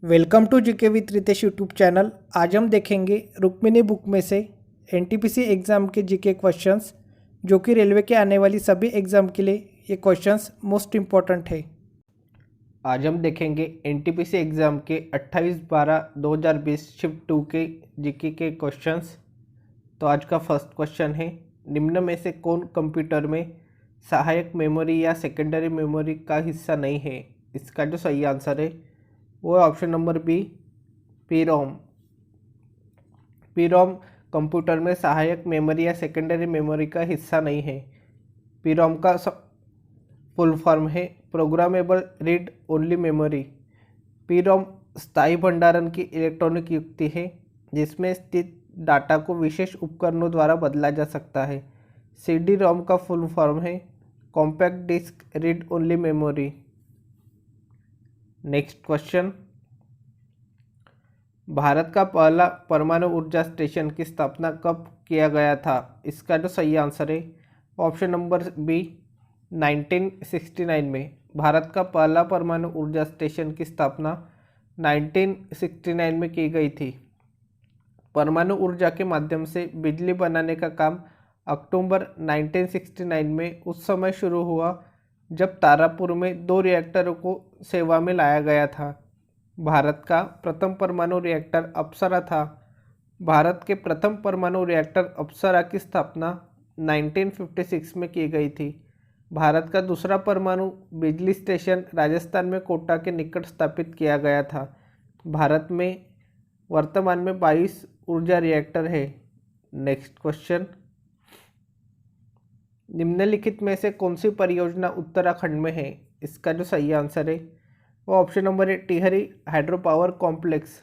Welcome to GK with Ritesh YouTube channel. आज हम देखेंगे रुक्मिणी बुक में से एनटीपीसी एग्ज़ाम के जीके क्वेश्चंस, जो कि रेलवे के आने वाली सभी एग्ज़ाम के लिए ये क्वेश्चंस मोस्ट इम्पॉर्टेंट है। आज हम देखेंगे एनटीपीसी एग्ज़ाम के 28/12/2020 शिफ्ट 2 के जीके के क्वेश्चंस। तो आज का फर्स्ट क्वेश्चन है, निम्न में से कौन कंप्यूटर में सहायक मेमोरी या सेकेंडरी मेमोरी का हिस्सा नहीं है? इसका जो सही आंसर है वो है ऑप्शन नंबर बी, पी-रोम। पी-रोम कंप्यूटर में सहायक मेमोरी या सेकेंडरी मेमोरी का हिस्सा नहीं है। पी-रोम का फुल फॉर्म है प्रोग्रामेबल रीड ओनली मेमोरी। पी-रोम स्थायी भंडारण की इलेक्ट्रॉनिक युक्ति है जिसमें स्थित डाटा को विशेष उपकरणों द्वारा बदला जा सकता है। सी-डी-रोम का फुल फॉर्म है compact disc read only memory. Next question, Bharat का पहला परमाणु ऊर्जा स्टेशन की स्थापना कब किया गया था? इसका जो सही आंसर है ऑप्शन नंबर बी, 1969 में। भारत का पहला परमाणु ऊर्जा स्टेशन की स्थापना 1969 में की गई थी। परमाणु ऊर्जा के माध्यम से बिजली बनाने का काम अक्टूबर 1969 में उस समय शुरू हुआ जब तारापुर में 2 रिएक्टरों को सेवा में लाया गया था। भारत का प्रथम परमाणु रिएक्टर अप्सरा था। भारत के प्रथम परमाणु रिएक्टर अप्सरा की स्थापना 1956 में की गई थी। भारत का दूसरा परमाणु बिजली स्टेशन राजस्थान में कोटा के निकट स्थापित किया गया था। भारत में वर्तमान में 22 ऊर्जा रिएक्टर है। नेक्स्ट क्वेश्चन, निम्नलिखित में से कौन सी परियोजना उत्तराखंड में है? इसका जो सही आंसर है वो ऑप्शन नंबर है Tehri hydro power complex.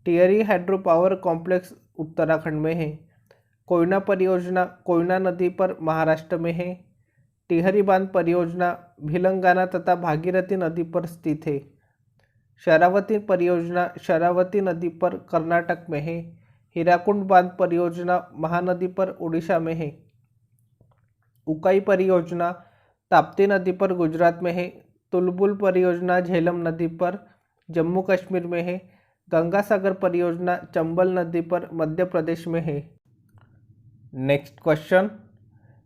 Tehri hydro power complex Uttarakhand में है। कोयना परियोजना कोयना नदी पर महाराष्ट्र में है। टिहरी बांध परियोजना भिलंगाना तथा भागीरथी नदी पर स्थित है। शरावती परियोजना शरावती नदी पर कर्नाटक में है। हीराकुंड बांध परियोजना महानदी पर उड़ीसा में है। उकाई परियोजना ताप्ती नदी पर गुजरात में है। तुलबुल परियोजना झेलम नदी पर जम्मू कश्मीर में है। गंगा सागर परियोजना चंबल नदी पर मध्य प्रदेश में है। नेक्स्ट क्वेश्चन,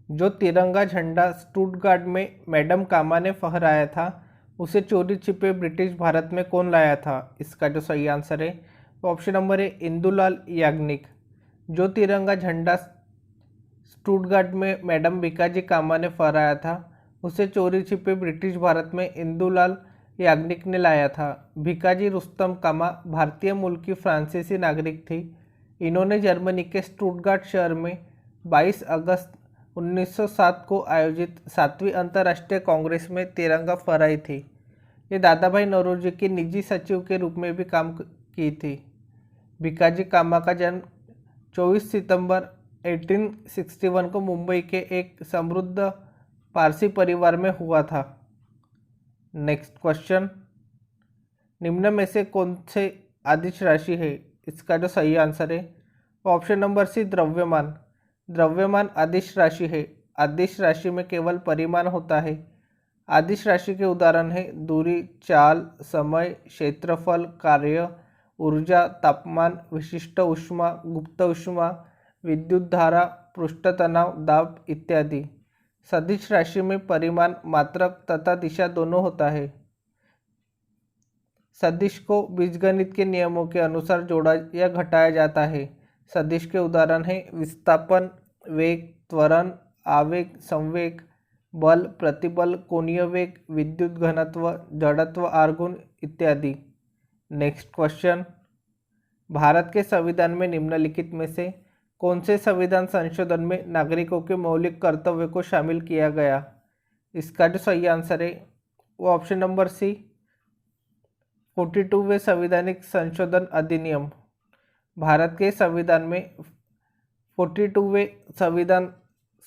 जो तिरंगा झंडा स्टुटगार्ट में मैडम कामा ने फहराया था उसे चोरी छिपे ब्रिटिश भारत में कौन लाया था? इसका जो सही आंसर है ऑप्शन नंबर है इंदुलाल याग्निक। जो तिरंगा झंडा स्टुटगार्ट में मैडम भिकाजी कामा ने फहराया था उसे चोरी छिपे ब्रिटिश भारत में इंदुलाल याग्निक ने लाया था। भिकाजी रुस्तम कामा भारतीय मूल की फ्रांसीसी नागरिक थी। इन्होंने जर्मनी के स्टुटगार्ट शहर में 22 अगस्त 1907 को आयोजित 7वीं अंतर्राष्ट्रीय कांग्रेस में तिरंगा फहराई थी। ये दादा भाई नौरोजी की निजी सचिव के रूप में भी काम की थी। भिकाजी कामा का जन्म 24 सितंबर 1861 को मुंबई के एक समृद्ध पारसी परिवार में हुआ था। नेक्स्ट क्वेश्चन, निम्न में से कौन से अदिश राशि है? इसका जो सही आंसर है ऑप्शन नंबर सी, द्रव्यमान। द्रव्यमान अदिश राशि है। अदिश राशि में केवल परिमाण होता है। अदिश राशि के उदाहरण है दूरी, चाल, समय, क्षेत्रफल, कार्य, ऊर्जा, तापमान, विशिष्ट ऊष्मा, गुप्त ऊष्मा, विद्युत धारा, पृष्ठ तनाव, दाब इत्यादि। सदिश राशि में परिमाण, मात्रक तथा दिशा दोनों होता है। सदिश को बीजगणित के नियमों के अनुसार जोड़ा या घटाया जाता है। सदिश के उदाहरण हैं विस्थापन, वेग, त्वरण, आवेग, संवेग, बल, प्रतिबल, कोणीय वेग, विद्युत घनत्व, जड़त्व, आर्गुन इत्यादि। नेक्स्ट क्वेश्चन, भारत के संविधान में निम्नलिखित में से कौन से संविधान संशोधन में नागरिकों के मौलिक कर्तव्य को शामिल किया गया? इसका जो सही आंसर है वो ऑप्शन नंबर सी, 42वें संवैधानिक संशोधन अधिनियम। भारत के संविधान में 42वें संविधान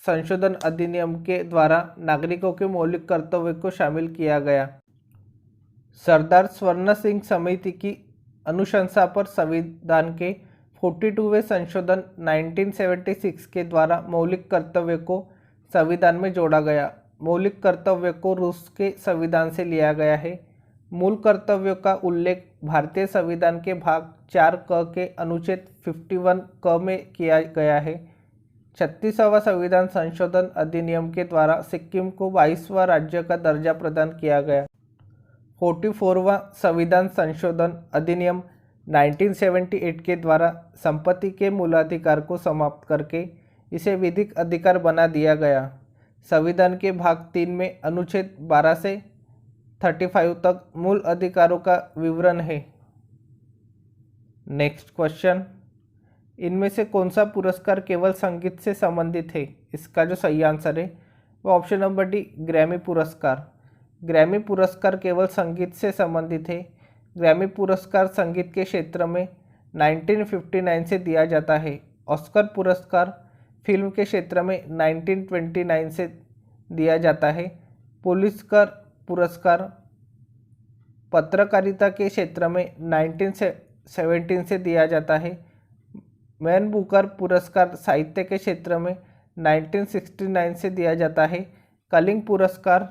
संशोधन अधिनियम के द्वारा नागरिकों के मौलिक कर्तव्य को शामिल किया गया। सरदार स्वर्ण सिंह समिति की अनुशंसा पर संविधान के 42वें संशोधन 1976 के द्वारा मौलिक कर्तव्य को संविधान में जोड़ा गया। मौलिक कर्तव्य को रूस के संविधान से लिया गया है। मूल कर्तव्यों का उल्लेख भारतीय संविधान के भाग 4 क के अनुच्छेद 51 क में किया गया है। 36वां संविधान संशोधन अधिनियम के द्वारा सिक्किम को 22वां राज्य का दर्जा प्रदान किया गया। 44वां संविधान संशोधन अधिनियम 1978 के द्वारा संपत्ति के मूलाधिकार को समाप्त करके इसे विधिक अधिकार बना दिया गया। संविधान के भाग 3 में अनुच्छेद 12 से 35 तक मूल अधिकारों का विवरण है। नेक्स्ट क्वेश्चन, इनमें से कौन सा पुरस्कार केवल संगीत से संबंधित है? इसका जो सही आंसर है वो ऑप्शन नंबर डी, ग्रैमी पुरस्कार। ग्रैमी पुरस्कार केवल संगीत से संबंधित है। ग्रैमी पुरस्कार संगीत के क्षेत्र में 1959 से दिया जाता है। ऑस्कर पुरस्कार फिल्म के क्षेत्र में 1929 से दिया जाता है। पुलित्ज़र पुरस्कार पत्रकारिता के क्षेत्र में 1917 से दिया जाता है। मैन बुकर पुरस्कार साहित्य के क्षेत्र में 1969 से दिया जाता है। कलिंग पुरस्कार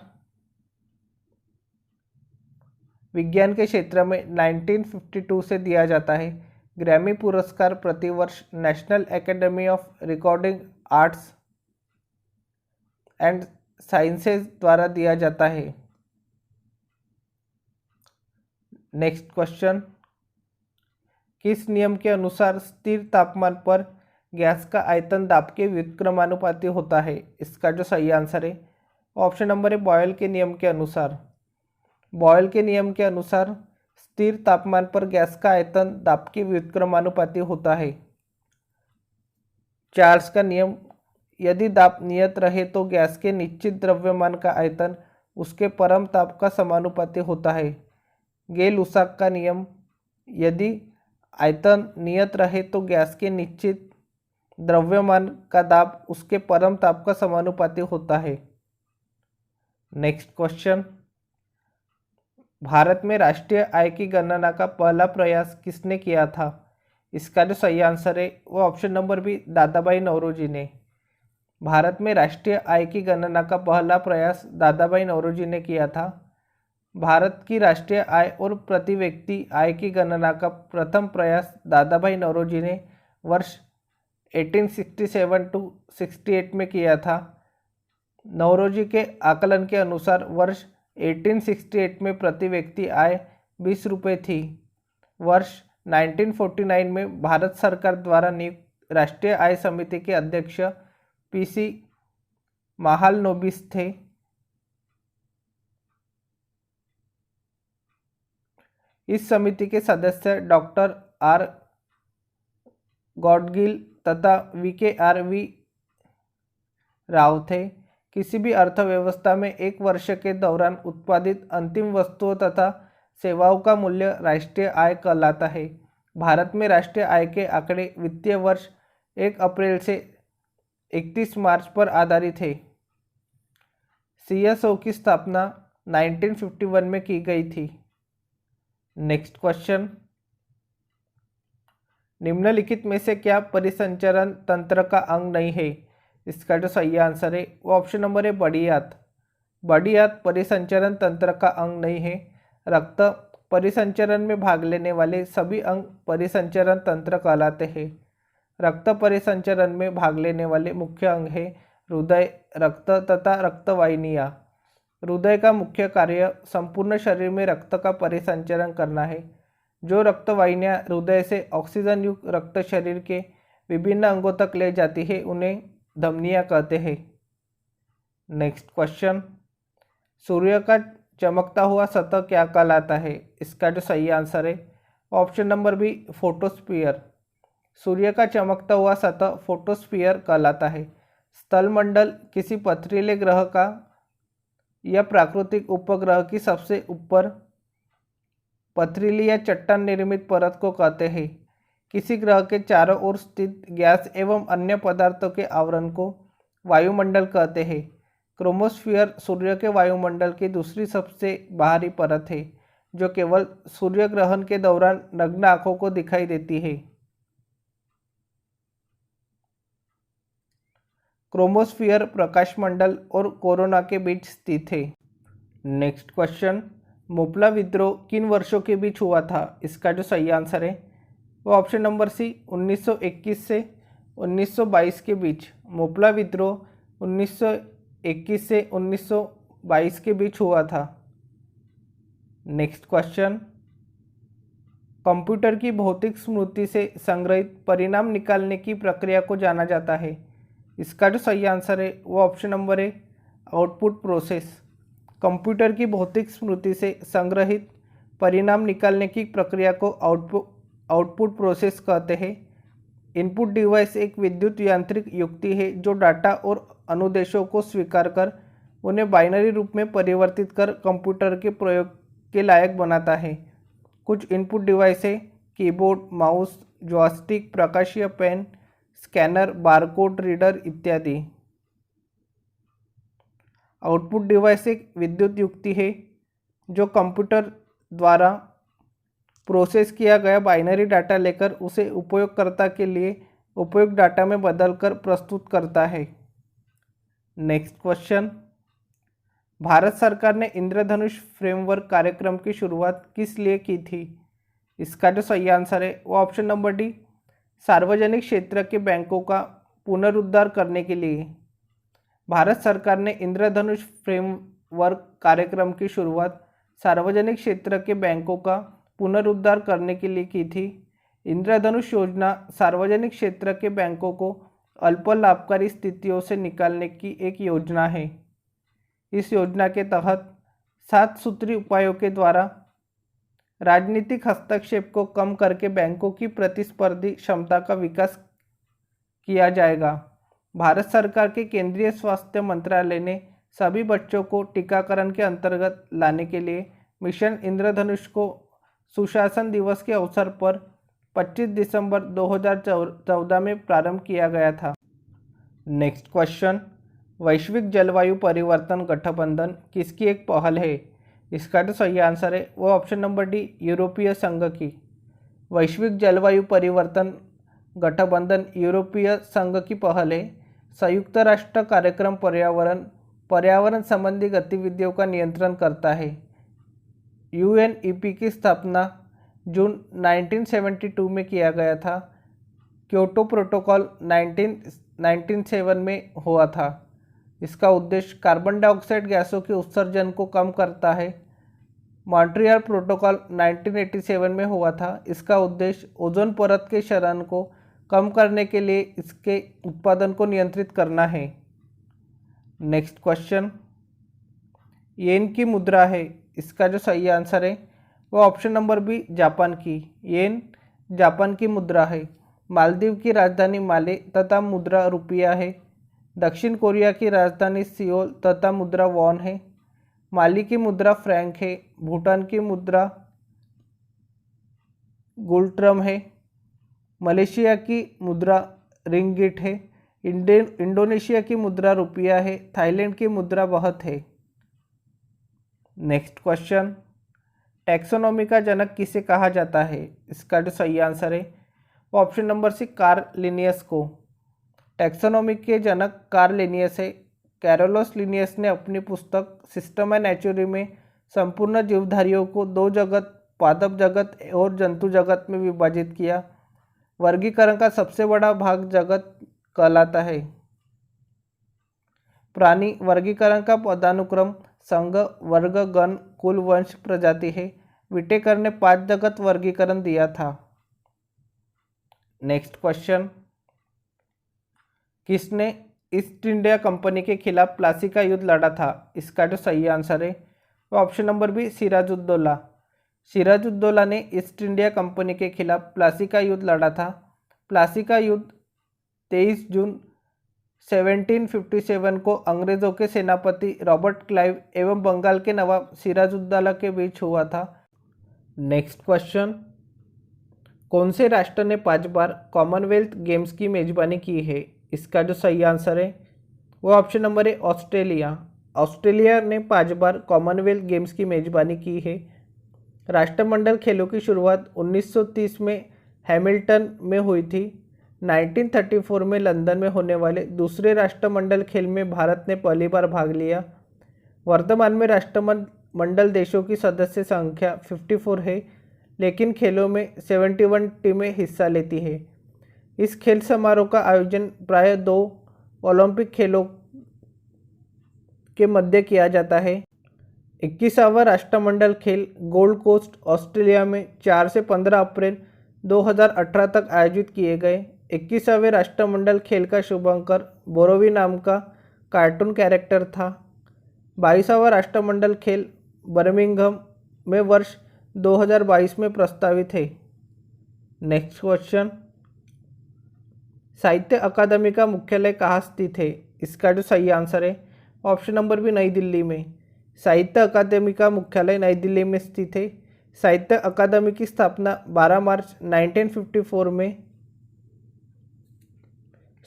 विज्ञान के क्षेत्र में 1952 से दिया जाता है। ग्रैमी पुरस्कार प्रतिवर्ष national academy of recording arts and sciences द्वारा दिया जाता है। नेक्स्ट क्वेश्चन, किस नियम के अनुसार स्थिर तापमान पर गैस का आयतन दाब के व्युत्क्रमानुपाती होता है? इसका जो सही आंसर है ऑप्शन नंबर है, बॉयल के नियम के अनुसार। बॉयल के नियम के अनुसार स्थिर तापमान पर गैस का आयतन दाब के व्युत्क्रमानुपाती होता है। चार्ल्स का नियम, यदि दाब नियत रहे तो गैस के निश्चित द्रव्यमान का आयतन उसके परम ताप का समानुपाती होता है। गेल-लुसाक का नियम, यदि आयतन नियत रहे तो गैस के निश्चित द्रव्यमान का दाब उसके परम ताप का समानुपाती होता है। नेक्स्ट क्वेश्चन, भारत में राष्ट्रीय आय की गणना का पहला प्रयास किसने किया था? इसका जो सही आंसर है वो option number B, Dadabhai Naoroji ने। भारत में राष्ट्रीय आय की गणना का पहला प्रयास दादाभाई नौरोजी ने किया था। भारत की राष्ट्रीय आय और प्रति व्यक्ति आय की गणना का प्रथम प्रयास दादाभाई नौरोजी ने वर्ष 1867 to 68 में किया था। नौरोजी के आकलन के अनुसार वर्ष 1868 में प्रति व्यक्ति आय 20 रुपये थी। वर्ष 1949 में भारत सरकार द्वारा नियुक्त राष्ट्रीय आय समिति के अध्यक्ष पीसी महालनोबिस थे। इस समिति के सदस्य डॉक्टर आर गॉडगिल तथा वी राव थे। किसी भी अर्थव्यवस्था में एक वर्ष के दौरान उत्पादित अंतिम वस्तुओं तथा सेवाओं का मूल्य राष्ट्रीय आय कहलाता है। भारत में राष्ट्रीय आय के आंकड़े वित्तीय वर्ष 1 अप्रैल से 31 मार्च पर आधारित है। सीएसओ की स्थापना 1951 में की गई थी। नेक्स्ट क्वेश्चन, निम्नलिखित में से क्या परिसंचरण तंत्र का अंग नहीं है? इसका जो सही आंसर है वो ऑप्शन नंबर है, बड़ी आंत। बड़ी आंत परिसंचरण तंत्र का अंग नहीं है। रक्त परिसंचरण में भाग लेने वाले सभी अंग परिसंचरण तंत्र कहलाते हैं। रक्त परिसंचरण में भाग लेने वाले मुख्य अंग है हृदय, रक्त तथा रक्तवाहिनियाँ। हृदय का मुख्य कार्य संपूर्ण शरीर में रक्त का परिसंचरण करना है। जो रक्तवाहिनियाँ हृदय से ऑक्सीजन युक्त रक्त शरीर के विभिन्न अंगों तक ले जाती है उन्हें धमनियाँ कहते हैं। नेक्स्ट क्वेश्चन, सूर्य का चमकता हुआ सतह क्या कहलाता है? इसका जो सही आंसर है ऑप्शन नंबर बी, फोटोस्फीयर। सूर्य का चमकता हुआ सतह फोटोस्फीयर कहलाता है। स्थलमंडल किसी पथरीले ग्रह का या प्राकृतिक उपग्रह की सबसे ऊपर पथरीली या चट्टान निर्मित परत को कहते हैं। किसी ग्रह के चारों ओर स्थित गैस एवं अन्य पदार्थों के आवरण को वायुमंडल कहते हैं। क्रोमोस्फीयर सूर्य के वायुमंडल की दूसरी सबसे बाहरी परत है जो केवल सूर्य ग्रहण के दौरान नग्न आंखों को दिखाई देती है। क्रोमोस्फीयर प्रकाशमंडल और कोरोना के बीच स्थित है। नेक्स्ट क्वेश्चन, मोपला विद्रोह किन वर्षों के बीच हुआ था? इसका जो सही आंसर है वो ऑप्शन नंबर सी 1921 से 1922 के बीच। मोपला विद्रोह 1921 से 1922 के बीच हुआ था। नेक्स्ट क्वेश्चन, कंप्यूटर की भौतिक स्मृति से संग्रहित परिणाम निकालने की प्रक्रिया को जाना जाता है। इसका जो सही आंसर है वो ऑप्शन नंबर है आउटपुट प्रोसेस। कंप्यूटर की भौतिक स्मृति से संग्रहित परिणाम निकालने की प्रक्रिया को आउटपुट प्रोसेस कहते हैं। इनपुट डिवाइस एक विद्युत यांत्रिक युक्ति है जो डाटा और अनुदेशों को स्वीकार कर उन्हें बाइनरी रूप में परिवर्तित कर कंप्यूटर के प्रयोग के लायक बनाता है। कुछ इनपुट डिवाइस है कीबोर्ड, माउस, जॉयस्टिक, प्रकाशीय पेन, स्कैनर, बारकोड रीडर इत्यादि। आउटपुट डिवाइस एक विद्युत युक्ति है जो कंप्यूटर द्वारा प्रोसेस किया गया बाइनरी डाटा लेकर उसे उपयोगकर्ता के लिए उपयुक्त डाटा में बदलकर प्रस्तुत करता है। नेक्स्ट क्वेश्चन, भारत सरकार ने इंद्रधनुष फ्रेमवर्क कार्यक्रम की शुरुआत किस लिए की थी? इसका जो सही आंसर है वो ऑप्शन नंबर डी सार्वजनिक क्षेत्र के बैंकों का पुनरुद्धार करने के लिए। भारत सरकार ने इंद्रधनुष फ्रेमवर्क कार्यक्रम की शुरुआत सार्वजनिक क्षेत्र के बैंकों का पुनरुद्धार करने के लिए की थी। इंद्रधनुष योजना सार्वजनिक क्षेत्र के बैंकों को अल्प लाभकारी स्थितियों से निकालने की एक योजना है। इस योजना के तहत 7 सूत्री उपायों के द्वारा राजनीतिक हस्तक्षेप को कम करके बैंकों की प्रतिस्पर्धी क्षमता का विकास किया जाएगा। भारत सरकार के केंद्रीय स्वास्थ्य मंत्रालय ने सभी बच्चों को टीकाकरण के अंतर्गत लाने के लिए मिशन इंद्रधनुष को सुशासन दिवस के अवसर पर 25 दिसंबर 2014 में प्रारंभ किया गया था। नेक्स्ट क्वेश्चन, वैश्विक जलवायु परिवर्तन गठबंधन किसकी एक पहल है? इसका जो सही आंसर है वो ऑप्शन नंबर डी यूरोपीय संघ की। वैश्विक जलवायु परिवर्तन गठबंधन यूरोपीय संघ की पहल है। संयुक्त राष्ट्र कार्यक्रम पर्यावरण संबंधी गतिविधियों का नियंत्रण करता है। यूएनईपी की स्थापना जून 1972 में किया गया था। क्योटो प्रोटोकॉल 1997 में हुआ था। इसका उद्देश्य कार्बन डाइऑक्साइड गैसों के उत्सर्जन को कम करता है। मॉन्ट्रियल प्रोटोकॉल 1987 में हुआ था। इसका उद्देश्य ओजोन परत के क्षरण को कम करने के लिए इसके उत्पादन को नियंत्रित करना है। नेक्स्ट क्वेश्चन, येन की मुद्रा है। इसका जो सही आंसर है वो ऑप्शन नंबर बी जापान की। येन जापान की मुद्रा है। मालदीव की राजधानी माले तथा मुद्रा रुपया है। दक्षिण कोरिया की राजधानी सियोल तथा मुद्रा वॉन है। माली की मुद्रा फ्रैंक है। भूटान की मुद्रा गुल्ट्रम है। मलेशिया की मुद्रा रिंगिट है। इंडोनेशिया की मुद्रा रुपया है। थाईलैंड की मुद्रा बहत है। नेक्स्ट क्वेश्चन, टैक्सोनॉमी का जनक किसे कहा जाता है? इसका जो सही आंसर है वो option number C Carl Linnaeus को। टैक्सोनॉमी के जनक कार्ल लिनियस है। कैरोलस लिनियस ने अपनी पुस्तक सिस्टम नेचुरी में संपूर्ण जीवधारियों को 2 जगत, पादप जगत और जंतु जगत में विभाजित किया। वर्गीकरण का सबसे बड़ा भाग जगत कहलाता है। प्राणी वर्गीकरण का पदानुक्रम संघ, वर्ग, गण, कुल, वंश, प्रजाति है। विटेकर ने 5 जगत वर्गीकरण दिया था। नेक्स्ट क्वेश्चन, किसने ईस्ट इंडिया कंपनी के खिलाफ प्लासी का युद्ध लड़ा था? इसका जो सही आंसर है वो option number B Sirajuddaula. Sirajuddaula ने ईस्ट इंडिया कंपनी के खिलाफ प्लासी का युद्ध लड़ा था। प्लासी का युद्ध 23 जून 1757 को अंग्रेज़ों के सेनापति रॉबर्ट क्लाइव एवं बंगाल के नवाब सिराजुद्दौला के बीच हुआ था। नेक्स्ट क्वेश्चन, कौन से राष्ट्र ने 5 बार कॉमनवेल्थ गेम्स की मेजबानी की है? इसका जो सही आंसर है वो ऑप्शन नंबर है ऑस्ट्रेलिया। ऑस्ट्रेलिया ने 5 बार कॉमनवेल्थ गेम्स की मेजबानी की है। राष्ट्रमंडल खेलों की शुरुआत 1930 में हैमिल्टन में हुई थी। 1934 में लंदन में होने वाले दूसरे राष्ट्रमंडल खेल में भारत ने पहली बार भाग लिया। वर्तमान में मंडल देशों की सदस्य संख्या 54 है, लेकिन खेलों में 71 टीमें हिस्सा लेती है। इस खेल समारोह का आयोजन प्रायः 2 ओलंपिक खेलों के मध्य किया जाता है। 21वां राष्ट्रमंडल खेल गोल्ड कोस्ट ऑस्ट्रेलिया में 4 से 15 अप्रैल 2018 तक आयोजित किए गए। 21वें राष्ट्रमंडल खेल का शुभांकर बोरोवी नाम का कार्टून कैरेक्टर था। 22वां राष्ट्रमंडल खेल बर्मिंघम में वर्ष 2022 में प्रस्तावित है। नेक्स्ट क्वेश्चन, साहित्य अकादमी का मुख्यालय कहाँ स्थित है? इसका जो सही आंसर है ऑप्शन नंबर बी, नई दिल्ली में। साहित्य अकादमी का मुख्यालय नई दिल्ली में स्थित है। साहित्य अकादमी की स्थापना 12 मार्च 1954 में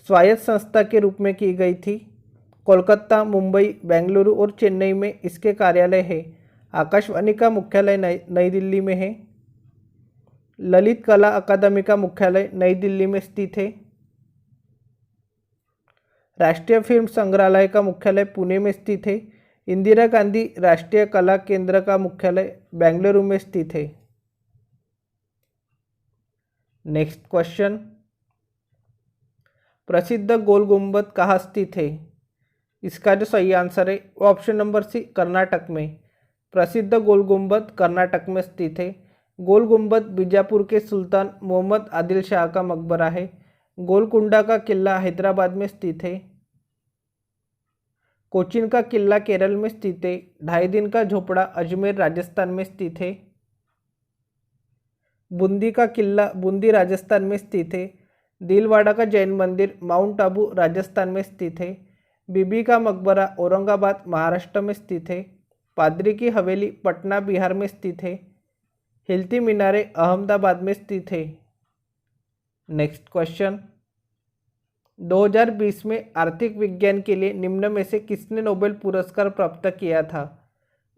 स्वायत्त संस्था के रूप में की गई थी। कोलकाता, मुंबई, बेंगलुरु और चेन्नई में इसके कार्यालय है। आकाशवाणी का मुख्यालय नई दिल्ली में है। ललित कला अकादमी का मुख्यालय नई दिल्ली में स्थित है। राष्ट्रीय फिल्म संग्रहालय का मुख्यालय पुणे में स्थित है। इंदिरा गांधी राष्ट्रीय कला केंद्र का मुख्यालय बेंगलुरु में स्थित है। नेक्स्ट क्वेश्चन, प्रसिद्ध गोल गुंबद कहाँ स्थित है? इसका जो सही आंसर है वो ऑप्शन नंबर सी, कर्नाटक में। प्रसिद्ध गोल गुंबद कर्नाटक में स्थित है। गोल गुंबद बीजापुर के सुल्तान मोहम्मद आदिल शाह का मकबरा है। गोलकुंडा का किला हैदराबाद में स्थित है। कोचीन का किला केरल में स्थित है। ढाई दिन का झोपड़ा अजमेर राजस्थान में स्थित है। बूंदी का किला बूंदी राजस्थान में स्थित है। दिलवाड़ा का जैन मंदिर माउंट आबू राजस्थान में स्थित है। बीबी का मकबरा औरंगाबाद महाराष्ट्र में स्थित है। पादरी की हवेली पटना बिहार में स्थित है। हिलती मीनारे अहमदाबाद में स्थित है। नेक्स्ट क्वेश्चन, 2020 में आर्थिक विज्ञान के लिए निम्न में से किसने नोबेल पुरस्कार प्राप्त किया था?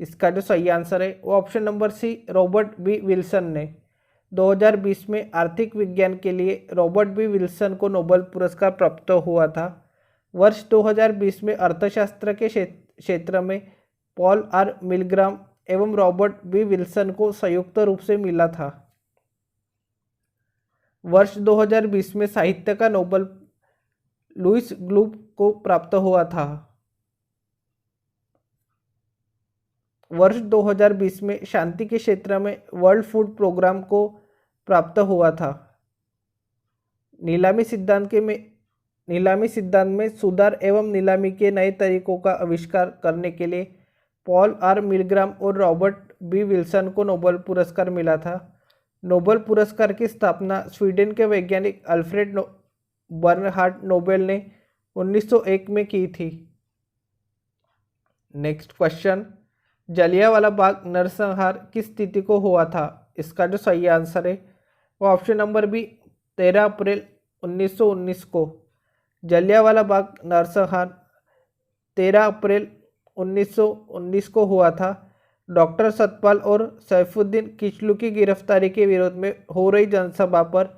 इसका जो सही आंसर है वो option number C, Robert B Wilson ने। 2020 में आर्थिक विज्ञान के लिए रॉबर्ट बी विल्सन को नोबेल पुरस्कार प्राप्त हुआ था। वर्ष 2020 में अर्थशास्त्र के क्षेत्र में पॉल आर मिलग्राम एवं रॉबर्ट बी विल्सन को संयुक्त रूप से मिला था। वर्ष 2020 में साहित्य का नोबेल लुईस ग्लूब को प्राप्त हुआ था। वर्ष 2020 में शांति के क्षेत्र में वर्ल्ड फूड प्रोग्राम को प्राप्त हुआ था। नीलामी सिद्धांत में सुधार एवं नीलामी के नए तरीकों का आविष्कार करने के लिए पॉल आर मिलग्राम और रॉबर्ट बी विल्सन को नोबेल पुरस्कार मिला था। नोबेल पुरस्कार की स्थापना स्वीडन के वैज्ञानिक अल्फ्रेड बर्नहार्ड नोबेल ने 1901 में की थी। नेक्स्ट क्वेश्चन, जलियांवाला बाग नरसंहार किस तिथि को हुआ था? इसका जो सही आंसर है वो ऑप्शन नंबर बी, 13 अप्रैल 1919 को। जलियांवाला बाग नरसंहार 13 अप्रैल 1919 को हुआ था। डॉक्टर सतपाल और सैफुद्दीन किचलू की गिरफ्तारी के विरोध में हो रही जनसभा पर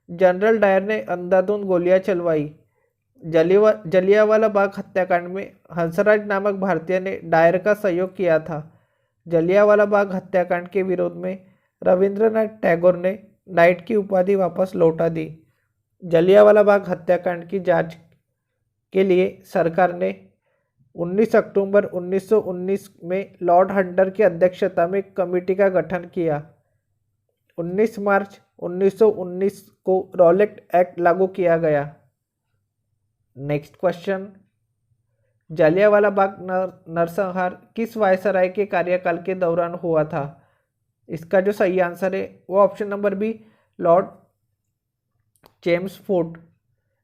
जनरल डायर ने अंधाधुंध गोलियां चलवाई। जलियांवाला बाग हत्याकांड में हंसराज नामक भारतीय ने डायर का सहयोग किया था। जलियांवाला बाग हत्याकांड के विरोध में रविंद्रनाथ टैगोर ने नाइट की उपाधि वापस लौटा दी। जलियांवाला बाग हत्याकांड की जांच के लिए सरकार ने 19 अक्टूबर 1919 में लॉर्ड हंटर की अध्यक्षता में एक कमेटी का गठन किया। 19 मार्च 1919 को रॉलेट एक्ट लागू किया गया। नेक्स्ट क्वेश्चन, जलियांवाला बाग नरसंहार किस वायसराय के कार्यकाल के दौरान हुआ था? इसका जो सही आंसर है वो option number B, Lord Chelmsford.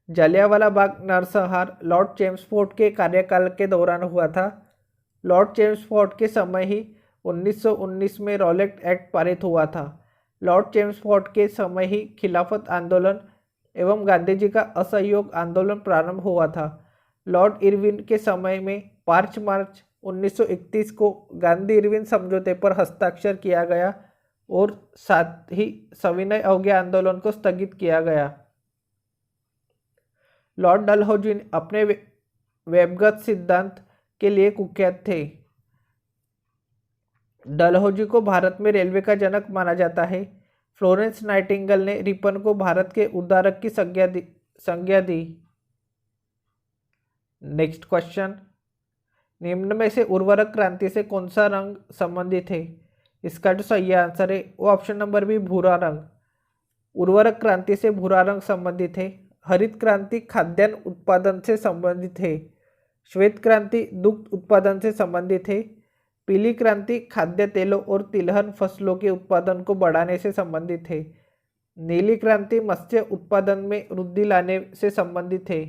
Jallianwala Bagh नरसंहार लॉर्ड चेम्सफोर्ड के कार्यकाल के दौरान हुआ था। लॉर्ड चेम्सफोर्ड के समय ही 1919 में रॉलेट एक्ट पारित हुआ था। लॉर्ड चेम्सफोर्ड के समय ही खिलाफत आंदोलन एवं गांधी जी का असहयोग आंदोलन प्रारंभ हुआ था। लॉर्ड इरविन के समय में 5 मार्च 1931 को गांधी इरविन समझौते पर हस्ताक्षर किया गया और साथ ही सविनय अवज्ञा आंदोलन को स्थगित किया गया। लॉर्ड डलहौजी अपने वेबगत सिद्धांत के लिए कुख्यात थे। डलहौजी को भारत में रेलवे का जनक माना जाता है। फ्लोरेंस नाइटिंगेल ने रिपन को भारत के उद्धारक की संज्ञा दी। नेक्स्ट क्वेश्चन, निम्न में से उर्वरक क्रांति से कौन सा रंग संबंधित है? इसका जो सही आंसर है वो ऑप्शन नंबर बी, भूरा रंग। उर्वरक क्रांति से भूरा रंग संबंधित है। हरित क्रांति खाद्यान्न उत्पादन से संबंधित है। श्वेत क्रांति दुग्ध उत्पादन से संबंधित है। पीली क्रांति खाद्य तेलों और तिलहन फसलों के उत्पादन को बढ़ाने से संबंधित है। नीली क्रांति मत्स्य उत्पादन में वृद्धि लाने से संबंधित है।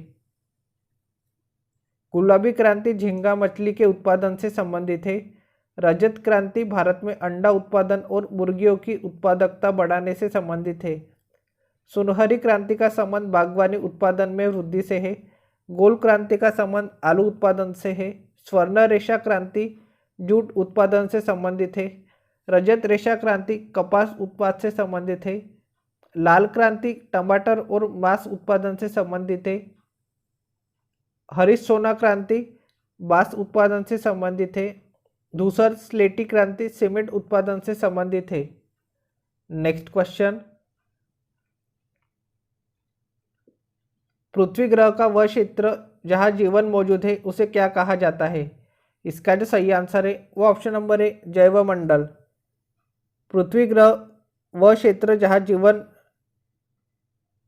गुलाबी क्रांति झींगा मछली के उत्पादन से संबंधित है। रजत क्रांति भारत में अंडा उत्पादन और मुर्गियों की उत्पादकता बढ़ाने से संबंधित है। सुनहरी क्रांति का संबंध बागवानी उत्पादन में वृद्धि से है। गोल क्रांति का संबंध आलू उत्पादन से है। स्वर्ण रेशा क्रांति जूट उत्पादन से संबंधित है। रजत रेशा क्रांति कपास उत्पादन से संबंधित है। लाल क्रांति टमाटर और मांस उत्पादन से संबंधित है। हरित सोना क्रांति बांस उत्पादन से संबंधित है। धूसर स्लेटी क्रांति सीमेंट उत्पादन से संबंधित है। नेक्स्ट क्वेश्चन, पृथ्वी ग्रह का वह क्षेत्र जहां जीवन मौजूद है उसे क्या कहा जाता है? इसका जो सही आंसर है वो ऑप्शन नंबर है, जैवमंडल। पृथ्वी ग्रह वह क्षेत्र जहां जीवन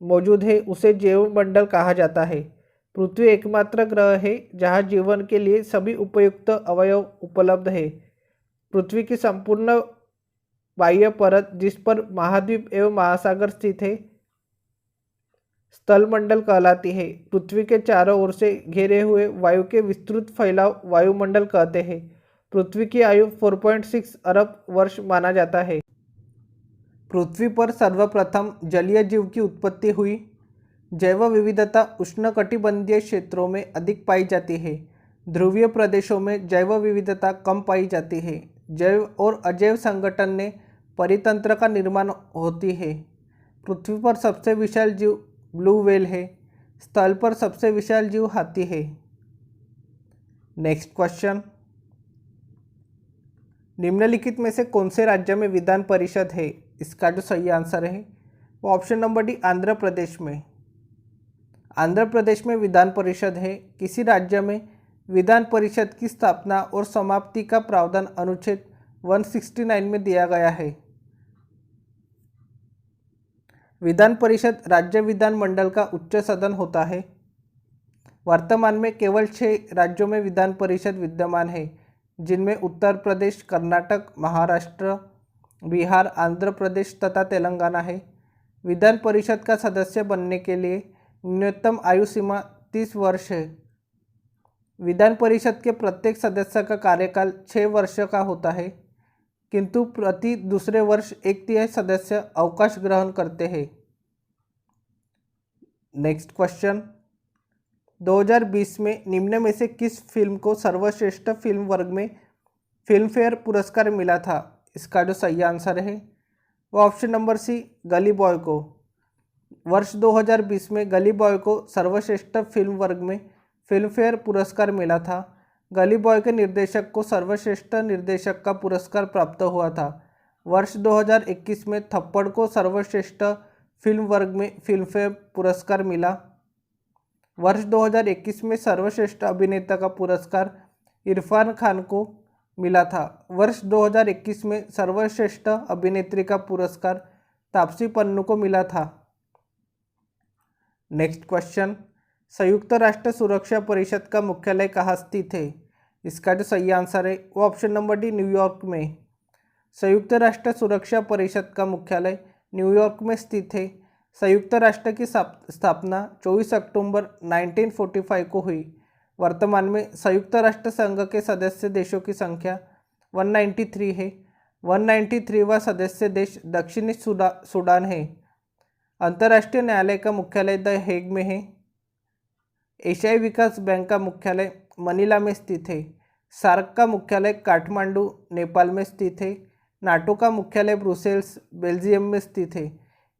मौजूद है उसे जैवमंडल कहा जाता है। पृथ्वी एकमात्र ग्रह है जहां जीवन के लिए सभी उपयुक्त अवयव उपलब्ध है। पृथ्वी की संपूर्ण बाह्य परत जिस पर महाद्वीप एवं महासागर स्थित है स्थलमंडल कहलाती है। पृथ्वी के चारों ओर से घेरे हुए वायु के विस्तृत फैलाव वायुमंडल कहते हैं। पृथ्वी की आयु 4.6 अरब वर्ष माना जाता है। पृथ्वी पर सर्वप्रथम जलीय जीव की उत्पत्ति हुई। जैव विविधता उष्णकटिबंधीय क्षेत्रों में अधिक पाई जाती है। ध्रुवीय प्रदेशों में जैव विविधता कम पाई जाती है। जैव और अजैव संगठन ने परितंत्र का निर्माण होती है। पृथ्वी पर सबसे विशाल जीव ब्लू व्हेल है। स्थल पर सबसे विशाल जीव हाथी है। नेक्स्ट क्वेश्चन, निम्नलिखित में से कौन से राज्य में विधान परिषद है? इसका जो सही आंसर है वो option number D, Andhra Pradesh में। आंध्र प्रदेश में विधान परिषद है। किसी राज्य में विधान परिषद की स्थापना और समाप्ति का प्रावधान अनुच्छेद 169 में दिया गया है। विधान परिषद राज्य विधान मंडल का उच्च सदन होता है। वर्तमान में केवल 6 राज्यों में विधान परिषद विद्यमान है, जिनमें उत्तर प्रदेश, कर्नाटक, महाराष्ट्र, बिहार, आंध्र प्रदेश तथा तेलंगाना है। विधान परिषद का सदस्य बनने के लिए न्यूनतम आयु सीमा 30 वर्ष है। विधान परिषद के प्रत्येक सदस्य का कार्यकाल 6 वर्ष का होता है, किंतु प्रति दूसरे वर्ष 1/3 सदस्य अवकाश ग्रहण करते हैं। नेक्स्ट क्वेश्चन, 2020 में निम्न में से किस फिल्म को सर्वश्रेष्ठ फिल्म वर्ग में फिल्म फेयर पुरस्कार मिला था? इसका जो सही आंसर है वो ऑप्शन नंबर सी, गली बॉय को। वर्ष 2020 में गली बॉय को सर्वश्रेष्ठ फिल्म वर्ग में फिल्म फेयर पुरस्कार मिला था। गली बॉय के निर्देशक को सर्वश्रेष्ठ निर्देशक का पुरस्कार प्राप्त हुआ था। वर्ष 2021 में थप्पड़ को सर्वश्रेष्ठ फिल्म वर्ग में फिल्म फेयर पुरस्कार मिला। वर्ष 2021 में सर्वश्रेष्ठ अभिनेता का पुरस्कार इरफान खान को मिला था। वर्ष 2021 में सर्वश्रेष्ठ अभिनेत्री का पुरस्कार तापसी पन्नू को मिला था। नेक्स्ट क्वेश्चन, संयुक्त राष्ट्र सुरक्षा परिषद का मुख्यालय कहाँ स्थित है? इसका जो सही आंसर है वो ऑप्शन नंबर डी, न्यूयॉर्क में। संयुक्त राष्ट्र सुरक्षा परिषद का मुख्यालय न्यूयॉर्क में स्थित है। संयुक्त राष्ट्र की स्थापना 24 अक्टूबर 1945 को हुई। वर्तमान में संयुक्त राष्ट्र संघ के सदस्य देशों की संख्या 193 है। 193वां सदस्य देश दक्षिणी सूडान है। अंतर्राष्ट्रीय न्यायालय का मुख्यालय द हेग में है। एशियाई विकास बैंक का मुख्यालय मनीला में स्थित है। सार्क का मुख्यालय काठमांडू, नेपाल में स्थित है। नाटो का मुख्यालय ब्रुसेल्स, बेल्जियम में स्थित है।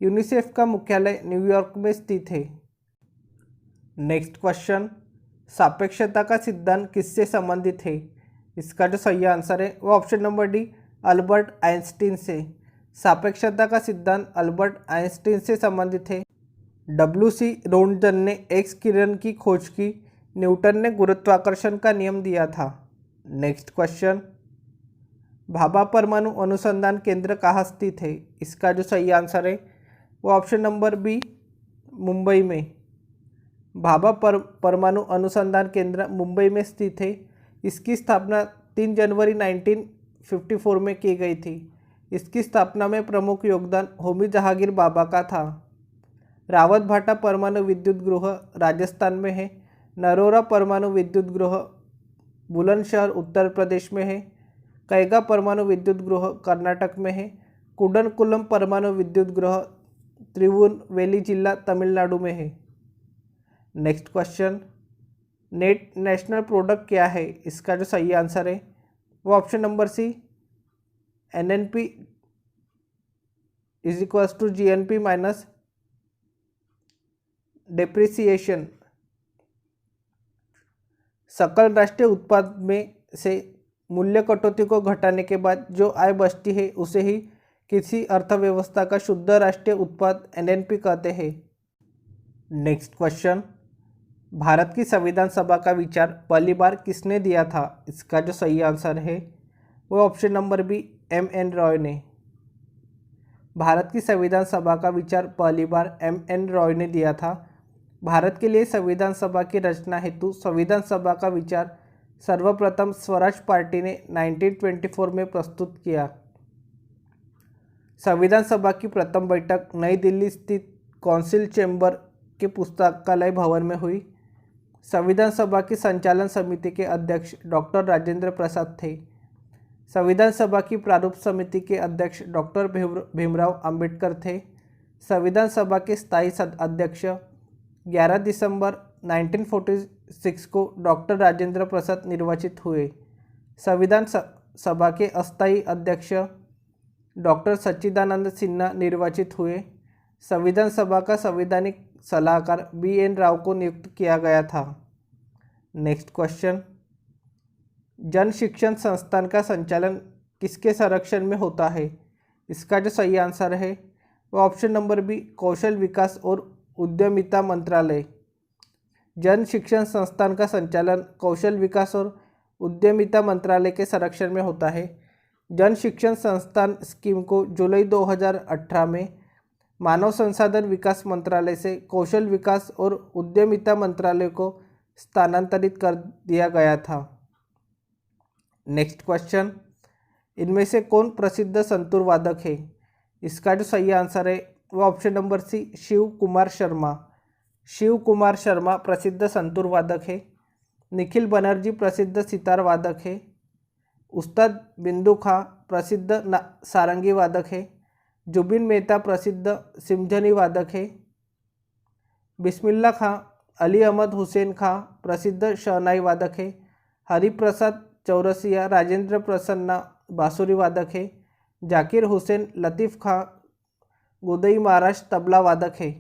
यूनिसेफ का मुख्यालय न्यूयॉर्क में स्थित है। नेक्स्ट क्वेश्चन, सापेक्षता का सिद्धांत किससे संबंधित है? इसका जो सही आंसर है वो option number D, Albert Einstein से। सापेक्षता का सिद्धांत अल्बर्ट आइंस्टीन से संबंधित है। डब्ल्यू.सी. रोंटगन ने एक्स किरण की खोज की। न्यूटन ने गुरुत्वाकर्षण का नियम दिया था। नेक्स्ट क्वेश्चन, भाभा परमाणु अनुसंधान केंद्र कहाँ स्थित है? इसका जो सही आंसर है वो ऑप्शन नंबर बी, मुंबई में। भाभा परमाणु अनुसंधान केंद्र मुंबई में स्थित है। इसकी स्थापना 3 जनवरी 1954 में की गई थी। इसकी स्थापना में प्रमुख योगदान होमी जहांगीर बाबा का था। रावत भाटा परमाणु विद्युत गृह राजस्थान में है। नरोरा परमाणु विद्युत गृह बुलंदशहर उत्तर प्रदेश में है। कैगा परमाणु विद्युत गृह कर्नाटक में है। कुडनकुलम परमाणु विद्युत गृह तिरुवनवेली जिला तमिलनाडु में है। Next question, net national product क्या है? इसका जो सही आंसर है वो option number C, NNP is equals to GNP minus depreciation. सकल राष्ट्रीय उत्पाद में से मूल्य कटौती को घटाने के बाद जो आय बचती है उसे ही किसी अर्थव्यवस्था का शुद्ध राष्ट्रीय उत्पाद NNP कहते हैं। नेक्स्ट क्वेश्चन, भारत की संविधान सभा का विचार पहली बार किसने दिया था? इसका जो सही आंसर है वो option number B, M.N. Roy ने। भारत की संविधान सभा का विचार पहली बार M.N. रॉय ने दिया था। भारत के लिए संविधान सभा की रचना हेतु संविधान सभा का विचार सर्वप्रथम स्वराज पार्टी ने 1924 में प्रस्तुत किया। संविधान सभा की प्रथम बैठक नई दिल्ली स्थित काउंसिल चैम्बर के पुस्तकालय भवन में हुई। संविधान सभा की संचालन समिति के अध्यक्ष डॉक्टर राजेंद्र प्रसाद थे। संविधान सभा की प्रारूप समिति के अध्यक्ष डॉक्टर भीमराव अंबेडकर थे। संविधान सभा के स्थायी अध्यक्ष 11 दिसंबर 1946 को डॉक्टर राजेंद्र प्रसाद निर्वाचित हुए। संविधान सभा के अस्थायी अध्यक्ष डॉक्टर सच्चिदानंद सिन्हा निर्वाचित हुए। संविधान सभा का संवैधानिक सलाहकार B.N. राव को नियुक्त किया गया था। नेक्स्ट क्वेश्चन, जन शिक्षण संस्थान का संचालन किसके संरक्षण में होता है? इसका जो सही आंसर है वो ऑप्शन नंबर बी, कौशल विकास और उद्यमिता मंत्रालय। जन शिक्षण संस्थान का संचालन कौशल विकास और उद्यमिता मंत्रालय के संरक्षण में होता है। जन शिक्षण संस्थान स्कीम को जुलाई 2018 में मानव संसाधन विकास मंत्रालय से कौशल विकास और उद्यमिता मंत्रालय को स्थानांतरित कर दिया गया था। नेक्स्ट क्वेश्चन, इनमें से कौन प्रसिद्ध संतूर वादक है? इसका जो सही आंसर है वो option number C, Shiv Kumar Sharma. Shiv Kumar Sharma प्रसिद्ध संतूर वादक है। निखिल बनर्जी प्रसिद्ध सितार वादक है। उस्ताद बिंदु खां प्रसिद्ध सारंगी वादक है। जुबिन मेहता प्रसिद्ध सिमझनी वादक है। बिस्मिल्ला खां अली अहमद हुसैन खां प्रसिद्ध शहनाई वादक है। हरिप्रसाद चौरसिया राजेंद्र प्रसन्ना बांसुरी वादक है। जाकिर हुसैन लतीफ़ खां गोदई महाराज तबला वादक है।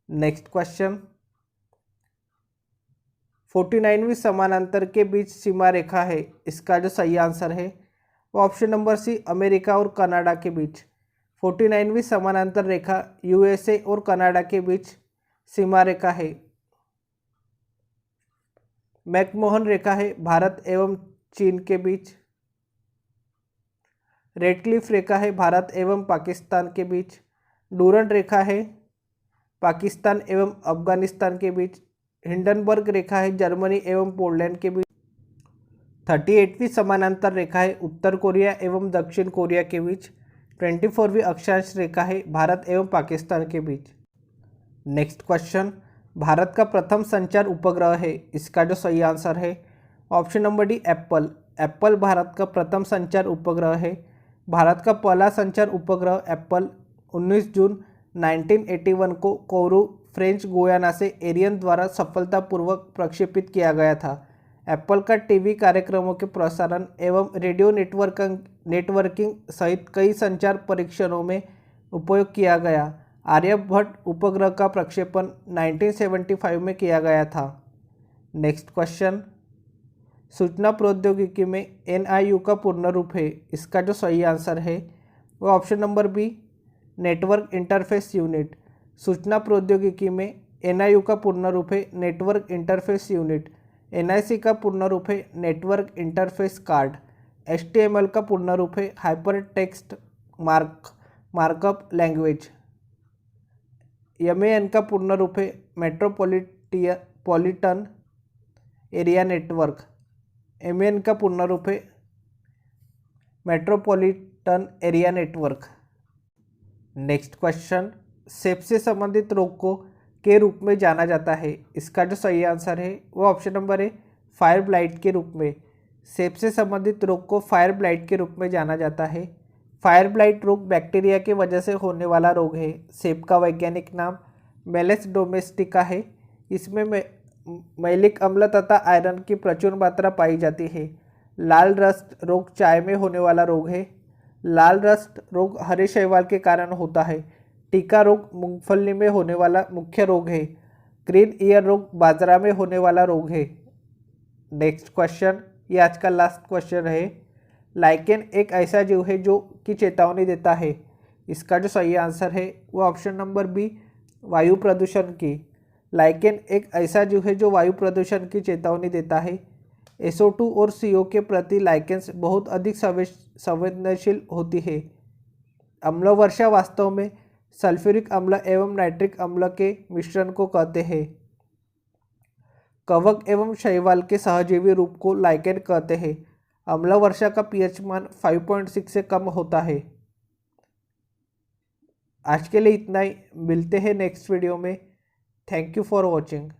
नेक्स्ट क्वेश्चन, 49वीं समानांतर के बीच सीमा रेखा है। इसका जो सही आंसर है वो ऑप्शन नंबर सी, अमेरिका और कनाडा के बीच। 49वीं समानांतर रेखा USA और कनाडा के बीच सीमा रेखा है। मैकमोहन रेखा है भारत एवं चीन के बीच। रेडक्लिफ रेखा है भारत एवं पाकिस्तान के बीच। डूरंड रेखा है पाकिस्तान एवं अफगानिस्तान के बीच। हिंडनबर्ग रेखा है जर्मनी एवं पोलैंड के बीच। 38वीं समानांतर रेखा है उत्तर कोरिया एवं दक्षिण कोरिया के बीच। 24वीं अक्षांश रेखा है भारत एवं पाकिस्तान के बीच। नेक्स्ट क्वेश्चन, भारत का प्रथम संचार उपग्रह है। इसका जो सही आंसर है option number D, Apple. Apple Bharat का प्रथम संचार उपग्रह है। भारत का पहला संचार उपग्रह एप्पल 19 जून 1981 को कोरू फ्रेंच गुयाना से एरियन द्वारा सफलतापूर्वक प्रक्षेपित किया गया था। एप्पल का टीवी कार्यक्रमों के प्रसारण एवं रेडियो नेटवर्किंग सहित कई संचार परीक्षणों में उपयोग किया गया। आर्यभट्ट उपग्रह का प्रक्षेपण 1975 में किया गया था। नेक्स्ट क्वेश्चन, सूचना प्रौद्योगिकी में NIU का पूर्ण रूप है? इसका जो सही आंसर है वो option number B, network interface unit. सूचना प्रौद्योगिकी में NIU का पूर्ण रूप है नेटवर्क इंटरफेस यूनिट। NIC का पूर्ण रूप है नेटवर्क इंटरफेस कार्ड। HTML का पूर्ण रूप है hyper text markup language. MAN का पूर्ण रूप है मेट्रोपॉलिटन एरिया नेटवर्क। MAN का पूर्ण रूप है metropolitan area network. Next question, सेप से संबंधित रोग को के रूप में जाना जाता है? इसका जो सही आंसर है वो ऑप्शन नंबर है फायर ब्लाइट के रूप में। सेप से संबंधित रोग को फायर ब्लाइट के रूप में जाना जाता है। फायर ब्लाइट रोग बैक्टीरिया की वजह से होने वाला रोग है। सेप का वैज्ञानिक नाम मेलेस डोमेस्टिका है। इसमें मैलिक अम्ल तथा आयरन की प्रचुर मात्रा पाई जाती है। लाल रस्ट रोग चाय में होने वाला रोग है। लाल रस्ट रोग हरे शैवाल के कारण होता है। टीका रोग मूंगफली में होने वाला मुख्य रोग है। ग्रीन ईयर रोग बाजरा में होने वाला रोग है। नेक्स्ट क्वेश्चन, ये आज का लास्ट क्वेश्चन है। लाइकेन एक ऐसा जीव है जो कि चेतावनी देता है? इसका जो सही आंसर है वो ऑप्शन नंबर बी, वायु प्रदूषण की। लाइकेन एक ऐसा जीव है जो वायु प्रदूषण की चेतावनी देता है। SO2 और CO के प्रति लाइकेन्स बहुत अधिक संवेदनशील होती है। अम्ल वर्षा वास्तव में सल्फ्यूरिक अम्ल एवं नाइट्रिक अम्ल के मिश्रण को कहते हैं। कवक एवं शैवाल के सहजीवी रूप को लाइकेन कहते हैं। अम्ल वर्षा का pH मान 5.6 से कम होता है। आज के लिए इतना ही, मिलते हैं नेक्स्ट वीडियो में। Thank you for watching.